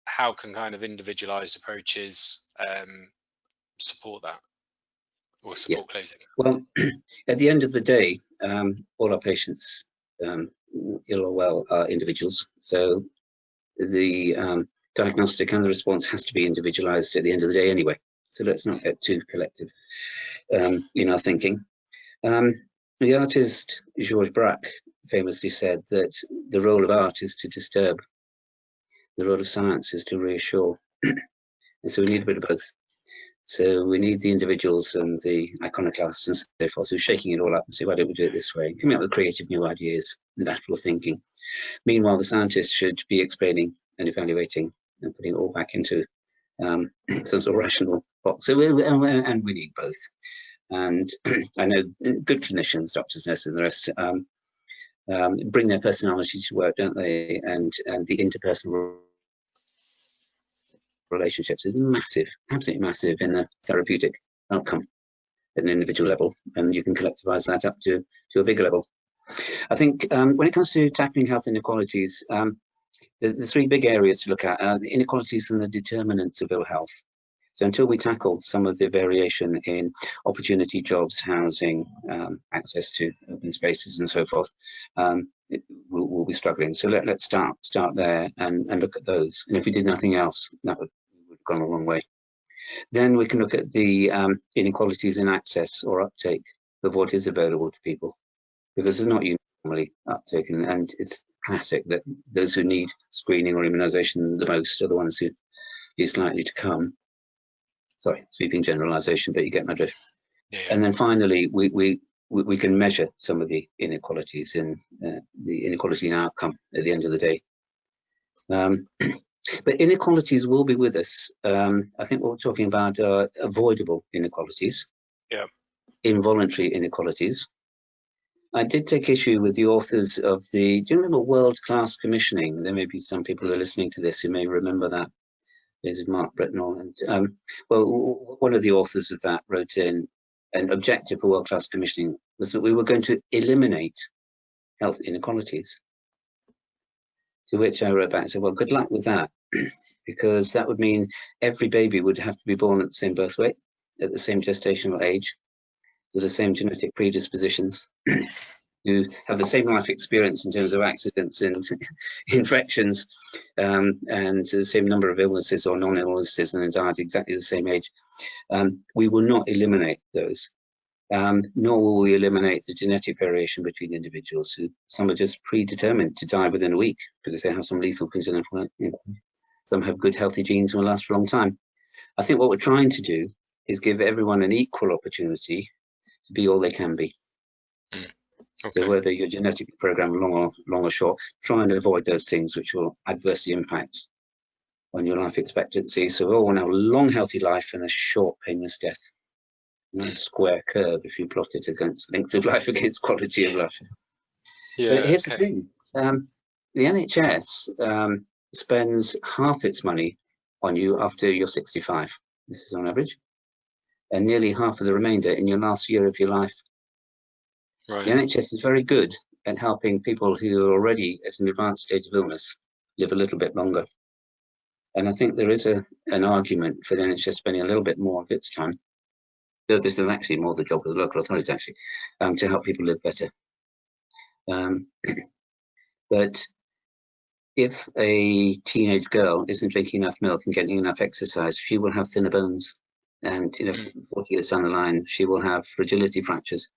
how can kind of individualized approaches support that, or support closing? Well, at the end of the day, all our patients, ill or well, are individuals. So the diagnostic and the response has to be individualized at the end of the day anyway. So let's not get too collective in our thinking. The artist Georges Braque famously said that the role of art is to disturb, the role of science is to reassure. And so we need a bit of both. So we need the individuals and the iconoclasts and so forth, who are shaking it all up and say, why don't we do it this way? Coming up with creative new ideas, lateral thinking. Meanwhile, the scientists should be explaining and evaluating and putting it all back into some sort of rational box. So and we need both. And I know good clinicians, doctors, nurses, and the rest bring their personality to work, don't they? And the interpersonal relationships is massive, absolutely massive in the therapeutic outcome at an individual level, and you can collectivize that up to a bigger level. I think when it comes to tackling health inequalities, the three big areas to look at are the inequalities and the determinants of ill health. So until we tackle some of the variation in opportunity, jobs, housing, access to open spaces and so forth, we'll be struggling. So let's start there and look at those. And if we did nothing else, that would have gone a long way. Then we can look at the inequalities in access or uptake of what is available to people, because it's not uniformly uptake, and it's classic that those who need screening or immunisation the most are the ones who is likely to come. Sorry, sweeping generalisation, but you get my drift. Yeah. And then finally, we can measure some of the inequalities in the inequality in outcome at the end of the day. But inequalities will be with us. I think what we're talking about are avoidable inequalities, involuntary inequalities. I did take issue with the authors of the, do you remember world-class commissioning? There may be some people who are listening to this who may remember that. This is Mark Britnell. And well, one of the authors of that wrote in, an objective for world-class commissioning was that we were going to eliminate health inequalities. To which I wrote back and said, well, good luck with that, because that would mean every baby would have to be born at the same birth weight, at the same gestational age, with the same genetic predispositions, who have the same life experience in terms of accidents and infections, and the same number of illnesses or non-illnesses, and died at exactly the same age. We will not eliminate those, nor will we eliminate the genetic variation between individuals. Who some are just predetermined to die within a week because they have some lethal congenital. Some have good healthy genes and will last for a long time. I think what we're trying to do is give everyone an equal opportunity to be all they can be. Okay. So whether you're genetically programmed long or short, try and avoid those things which will adversely impact on your life expectancy. So we all want to have a long, healthy life and a short, painless death. A nice square curve if you plot it against length of life against quality of life. Yeah, but here's the thing. The NHS spends half its money on you after you're 65. This is on average. And nearly half of the remainder in your last year of your life. Right. The NHS is very good at helping people who are already at an advanced stage of illness live a little bit longer. And I think there is an argument for the NHS spending a little bit more of its time, though this is actually more the job of the local authorities actually, to help people live better. But if a teenage girl isn't drinking enough milk and getting enough exercise, she will have thinner bones. And 40 years down the line, she will have fragility fractures.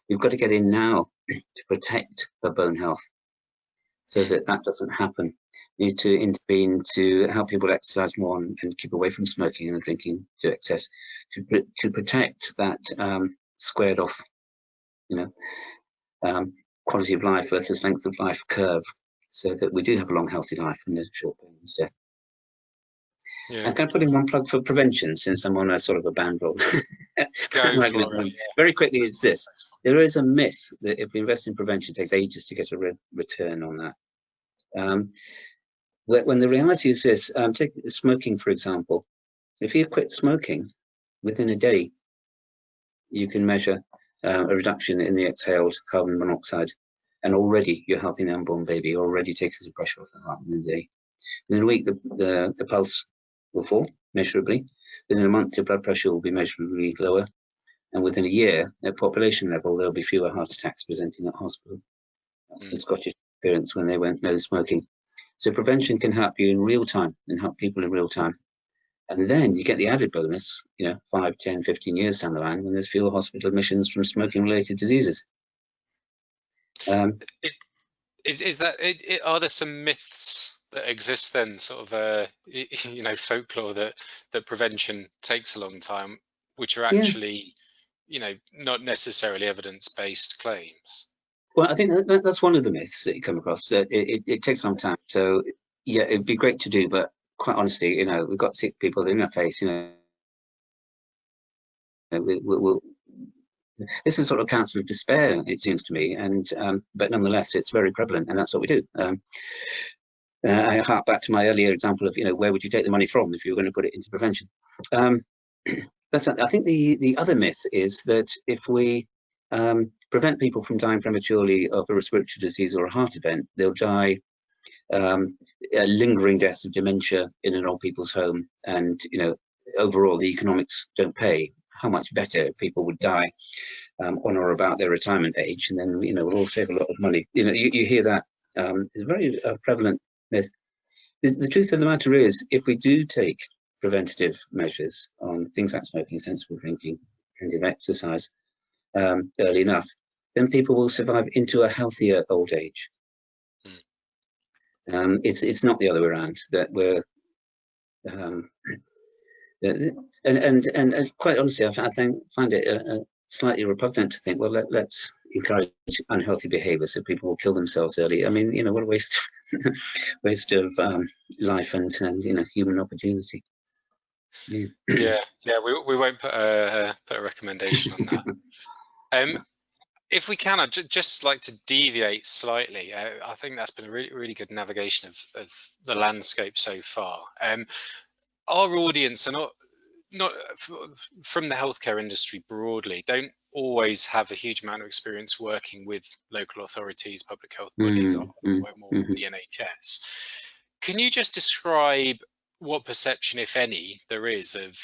We've got to get in now to protect her bone health so that that doesn't happen. We need to intervene to help people exercise more and keep away from smoking and drinking to excess, to protect that squared off, quality of life versus length of life curve, so that we do have a long, healthy life and a short painless death. Yeah. I'm going to put in one plug for prevention, since I'm on a sort of a band roll. Very quickly, it's this. There is a myth that if we invest in prevention, it takes ages to get a return on that. When the reality is this, take smoking, for example. If you quit smoking, within a day, you can measure a reduction in the exhaled carbon monoxide. And already you're helping the unborn baby, already takes the pressure off the heart in a day. Within a week, the pulse will fall measurably. Within a month, your blood pressure will be measurably lower. And within a year, at population level, there'll be fewer heart attacks presenting at hospital. That's the Scottish experience when they went no smoking. So prevention can help you in real time and help people in real time. And then you get the added bonus, 5, 10, 15 years down the line, when there's fewer hospital admissions from smoking-related diseases. Are there some myths that exist then, sort of folklore that prevention takes a long time? which are actually, you know, not necessarily evidence-based claims? Well, I think that's one of the myths that you come across. It takes some time. So yeah, it'd be great to do, but quite honestly, you know, we've got sick people in our face. You know, we'll this is sort of counsel of despair, it seems to me, and but nonetheless, it's very prevalent, and that's what we do. I hark back to my earlier example of, you know, where would you take the money from if you were going to put it into prevention? I think the other myth is that if we prevent people from dying prematurely of a respiratory disease or a heart event, they'll die lingering deaths of dementia in an old people's home, and, you know, overall the economics don't pay. How much better people would die on or about their retirement age, and then, you know, we'll all save a lot of money. You know, you hear that. It's a very prevalent myth. The truth of the matter is, if we do take preventative measures on things like smoking, sensible drinking, plenty of exercise early enough, then people will survive into a healthier old age. It's not the other way around, that we're and quite honestly, I find it slightly repugnant to think, well, let's encourage unhealthy behaviour so people will kill themselves early. I mean, you know, what a waste of life and, you know, human opportunity. We won't put a recommendation on that. If we can, I'd just like to deviate slightly. I think that's been a really good navigation of the landscape so far. Our audience are not from the healthcare industry broadly, don't always have a huge amount of experience working with local authorities, public health bodies, often work more with the NHS. Can you just describe what perception, if any, there is of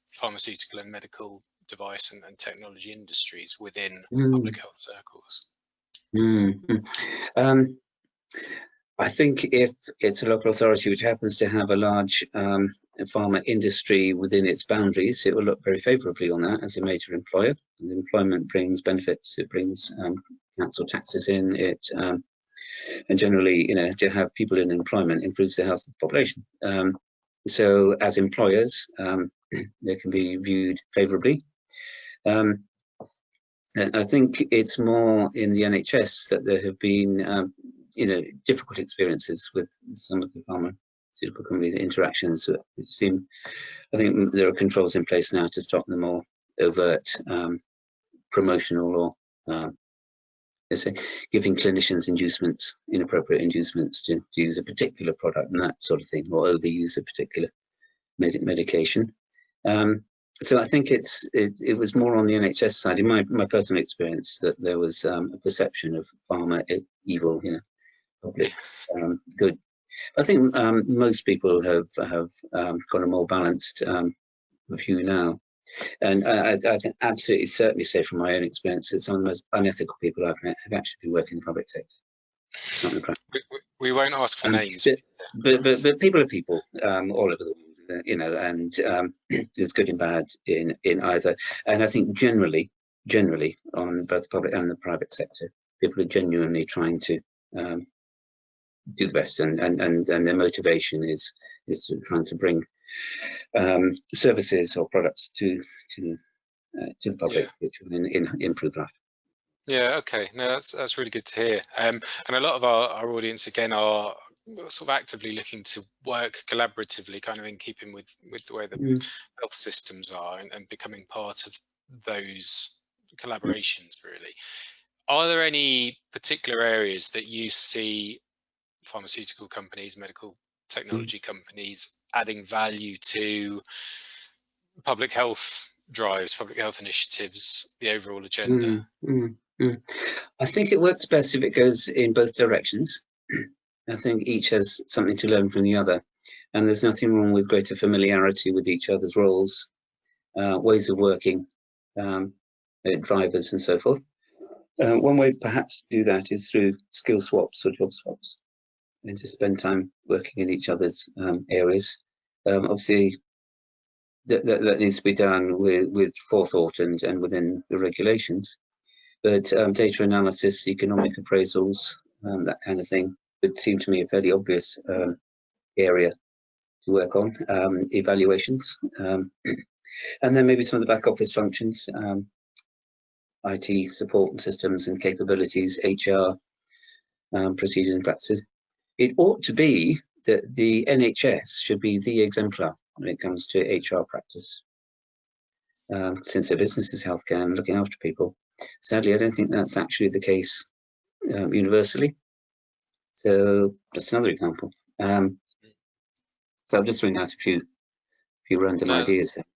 pharmaceutical and medical device and technology industries within public health circles? I think if it's a local authority which happens to have a large pharma industry within its boundaries, it will look very favourably on that as a major employer. And employment brings benefits, it brings council taxes in, and generally, you know, to have people in employment improves the health of the population. So as employers, they can be viewed favourably. I think it's more in the NHS that there have been you know, difficult experiences with some of the pharmaceutical companies' interactions. I think there are controls in place now to stop the more overt promotional or let's say giving clinicians inducements, inappropriate inducements to use a particular product and that sort of thing, or overuse a particular medication. So I think it was more on the NHS side, in my personal experience, that there was a perception of pharma evil, you know, public good. I think most people have got a more balanced view now, and I can absolutely certainly say from my own experience that some of the most unethical people I've met have actually been working in the public sector. Not in the private. We won't ask for names, but people are people all over the world, you know, and there's good and bad in either. And I think generally on both the public and the private sector, people are genuinely trying to do the best, and their motivation is trying to bring services or products to the public, which will improve life. Yeah, okay, no, that's really good to hear. And a lot of our audience again are sort of actively looking to work collaboratively, kind of in keeping with the way the health systems are, and becoming part of those collaborations. Really, are there any particular areas that you see pharmaceutical companies, medical technology companies adding value to public health drives, public health initiatives, the overall agenda? I think it works best if it goes in both directions. I think each has something to learn from the other, and there's nothing wrong with greater familiarity with each other's roles, ways of working, drivers and so forth. One way perhaps to do that is through skill swaps or job swaps, and to spend time working in each other's areas. Obviously, that needs to be done with forethought and within the regulations. But data analysis, economic appraisals, that kind of thing would seem to me a fairly obvious area to work on. Evaluations. And then maybe some of the back office functions, IT support and systems and capabilities, HR, procedures and practices. It ought to be that the NHS should be the exemplar when it comes to HR practice, since their business is healthcare and looking after people. Sadly, I don't think that's actually the case universally. So that's another example. So I'm just throwing out a few random ideas there.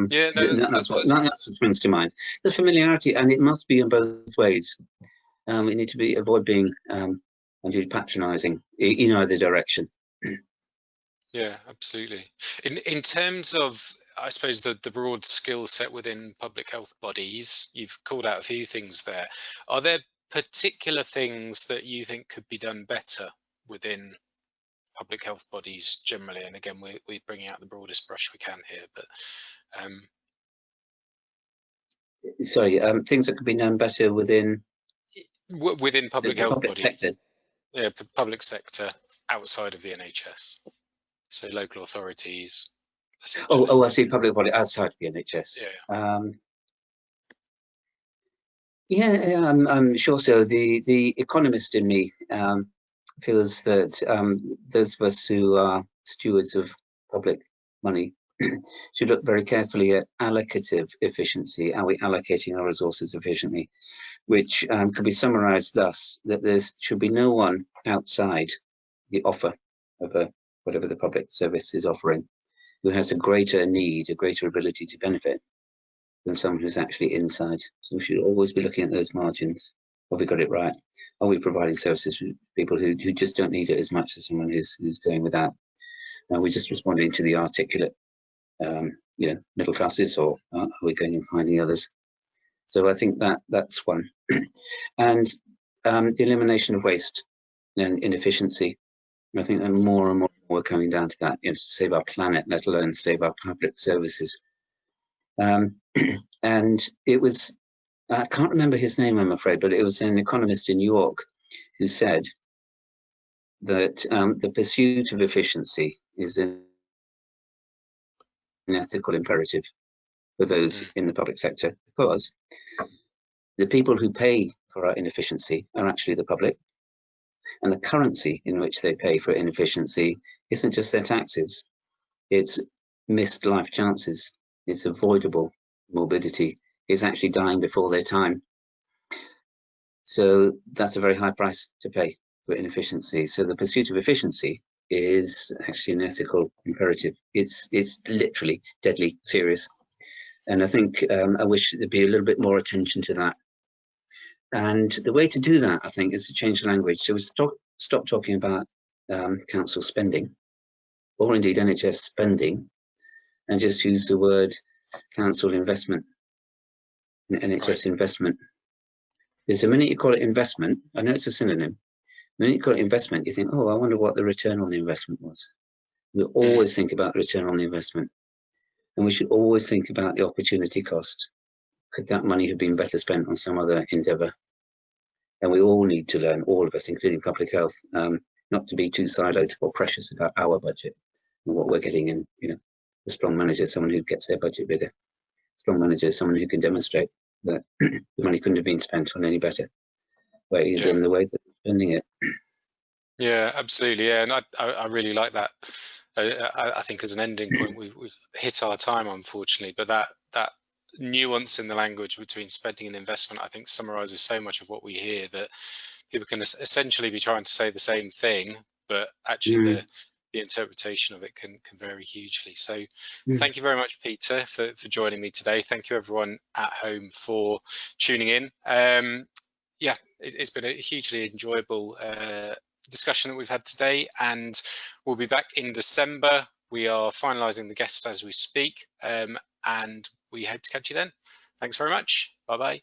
Yeah, that's what springs to mind. There's familiarity, and it must be in both ways. We need to avoid being unduly patronising in either direction. Yeah, absolutely. In terms of, I suppose, the broad skill set within public health bodies, you've called out a few things there. Are there particular things that you think could be done better within public health bodies generally? And again, we're bringing out the broadest brush we can here, but sorry, things that could be done better within public health public bodies. sector. Yeah, public sector outside of the NHS, so local authorities. Oh, I see. Public body outside of the NHS. Yeah. I'm sure so. The economist in me feels that those of us who are stewards of public money should look very carefully at allocative efficiency. Are we allocating our resources efficiently? Which could be summarized thus, that there should be no one outside the offer of whatever the public service is offering who has a greater need, a greater ability to benefit than someone who's actually inside. So we should always be looking at those margins. Have we got it right? Are we providing services for people who just don't need it as much as someone who's going without? Are we just responding to the articulate, middle classes, or are we going and finding others? So I think that's one. And the elimination of waste and inefficiency. I think that more and more we're coming down to that, to save our planet, let alone save our public services. And it was, I can't remember his name, I'm afraid, but it was an economist in New York who said that the pursuit of efficiency is an ethical imperative for those in the public sector, because the people who pay for our inefficiency are actually the public, and the currency in which they pay for inefficiency isn't just their taxes, it's missed life chances, it's avoidable morbidity, it's actually dying before their time. So that's a very high price to pay for inefficiency. So the pursuit of efficiency is actually an ethical imperative. It's literally deadly serious. And I think I wish there'd be a little bit more attention to that. And the way to do that, I think, is to change the language. So we stop talking about council spending, or indeed NHS spending, and just use the word council investment, NHS investment. Because the minute you call it investment, I know it's a synonym, the minute you call it investment, you think, oh, I wonder what the return on the investment was. We always think about the return on the investment. And we should always think about the opportunity cost. Could that money have been better spent on some other endeavour? And we all need to learn, all of us, including public health, not to be too siloed or precious about our budget and what we're getting in. A strong manager is someone who gets their budget bigger. A strong manager is someone who can demonstrate that the money couldn't have been spent on any better way than the way that they're spending it. Yeah, absolutely. Yeah, and I really like that. I think as an ending point, we've hit our time, unfortunately, but that nuance in the language between spending and investment, I think, summarizes so much of what we hear, that people can essentially be trying to say the same thing, but actually the interpretation of it can vary hugely. So thank you very much, Peter, for joining me today. Thank you, everyone at home, for tuning in. Yeah, it's been a hugely enjoyable discussion that we've had today, and we'll be back in December. We are finalising the guests as we speak, and we hope to catch you then. Thanks very much. Bye-bye.